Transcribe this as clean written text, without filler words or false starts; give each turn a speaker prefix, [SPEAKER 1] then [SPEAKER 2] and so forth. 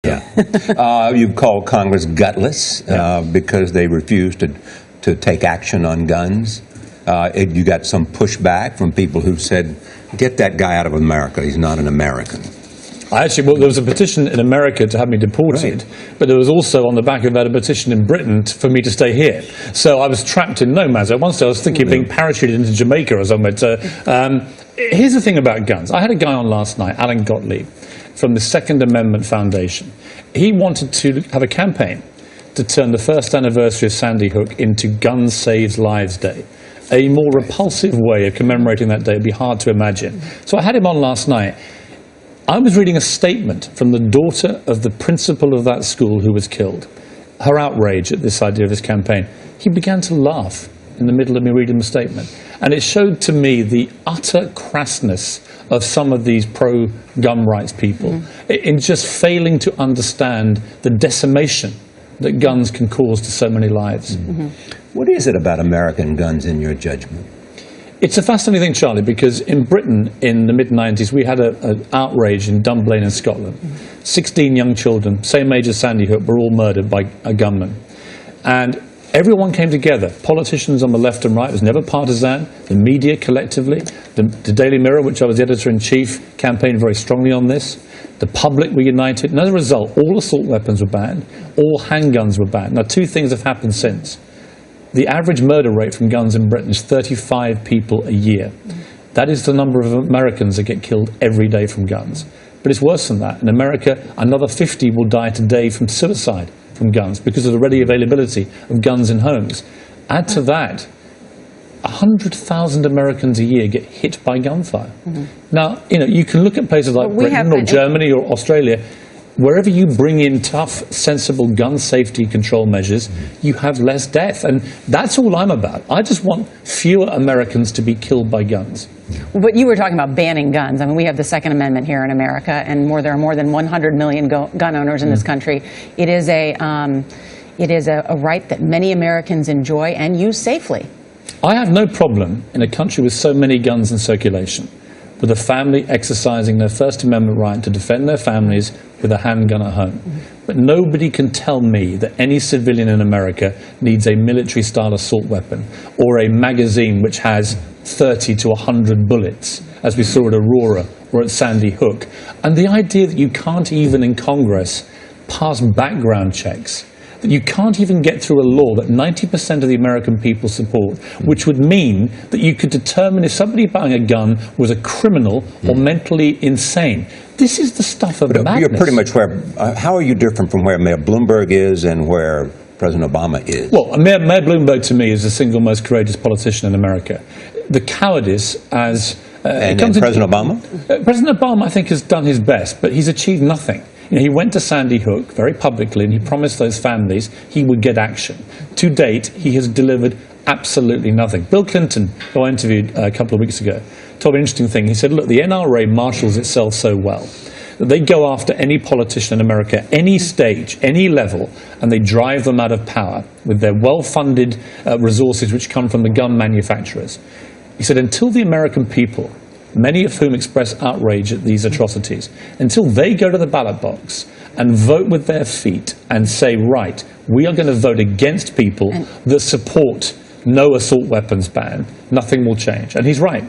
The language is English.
[SPEAKER 1] Yeah. You call Congress gutless because they refuse to take action on guns. You got some pushback from people who said, get that guy out of America. He's not an American.
[SPEAKER 2] Well, there was a petition in America to have me deported, but there was also on the back of that a petition in Britain for me to stay here. So I was trapped in no man's land. Once I was thinking of being parachuted into Jamaica or somewhere. Here's the thing about guns. I had a guy on last night, Alan Gottlieb, from the Second Amendment Foundation. He wanted to have a campaign to turn the first anniversary of Sandy Hook into Gun Saves Lives Day. A more repulsive way of commemorating that day would be hard to imagine. So I had him on last night. I was reading a statement from the daughter of the principal of that school who was killed. Her outrage at this idea of this campaign. He began to laugh in the middle of me reading the statement. And it showed to me the utter crassness of some of these pro-gun rights people in just failing to understand the decimation that guns can cause to so many lives.
[SPEAKER 1] What is it about American guns in your judgment?
[SPEAKER 2] It's a fascinating thing, Charlie, because in Britain in the mid-90s we had an outrage in Dunblane in Scotland. 16 young children, same age as Sandy Hook, were all murdered by a gunman. And everyone came together, politicians on the left and right. It was never partisan. The media collectively, the Daily Mirror, which I was editor-in-chief, campaigned very strongly on this. The public were united. And as a result, all assault weapons were banned. All handguns were banned. Now, two things have happened since. The average murder rate from guns in Britain is 35 people a year. That is the number of Americans that get killed every day from guns. But it's worse than that. In America, another 50 will die today from suicide from guns because of the ready availability of guns in homes. Add to that, 100,000 Americans a year get hit by gunfire. Now, you can look at places like Britain or Germany or Australia. Wherever you bring in tough, sensible gun safety control measures, you have less death. And that's all I'm about. I just want fewer Americans to be killed by guns.
[SPEAKER 3] But you were talking about banning guns. I mean, we have the Second Amendment here in America, and there are more than 100 million gun owners in this country. It is a right that many Americans enjoy and use safely.
[SPEAKER 2] I have no problem in a country with so many guns in circulation with a family exercising their First Amendment right to defend their families with a handgun at home. But nobody can tell me that any civilian in America needs a military-style assault weapon or a magazine which has 30 to 100 bullets, as we saw at Aurora or at Sandy Hook. And the idea that you can't even in Congress pass background checks, that you can't even get through a law that 90% of the American people support, which would mean that you could determine if somebody buying a gun was a criminal or mentally insane. This is the stuff of madness.
[SPEAKER 1] You're pretty much where, how are you different from where Mayor Bloomberg is and where President Obama is?
[SPEAKER 2] Well, Mayor Bloomberg to me is the single most courageous politician in America. The cowardice as...
[SPEAKER 1] and President Obama?
[SPEAKER 2] President Obama, I think, has done his best, but he's achieved nothing. He went to Sandy Hook very publicly and he promised those families he would get action. To date, he has delivered absolutely nothing. Bill Clinton, who I interviewed a couple of weeks ago, told me an interesting thing. He said, look, the NRA marshals itself so well that they go after any politician in America, any stage, any level, and they drive them out of power with their well-funded resources which come from the gun manufacturers. He said, until the American people, many of whom express outrage at these atrocities, until they go to the ballot box and vote with their feet and say, right, we are going to vote against people that support no assault weapons ban, nothing will change. And he's right.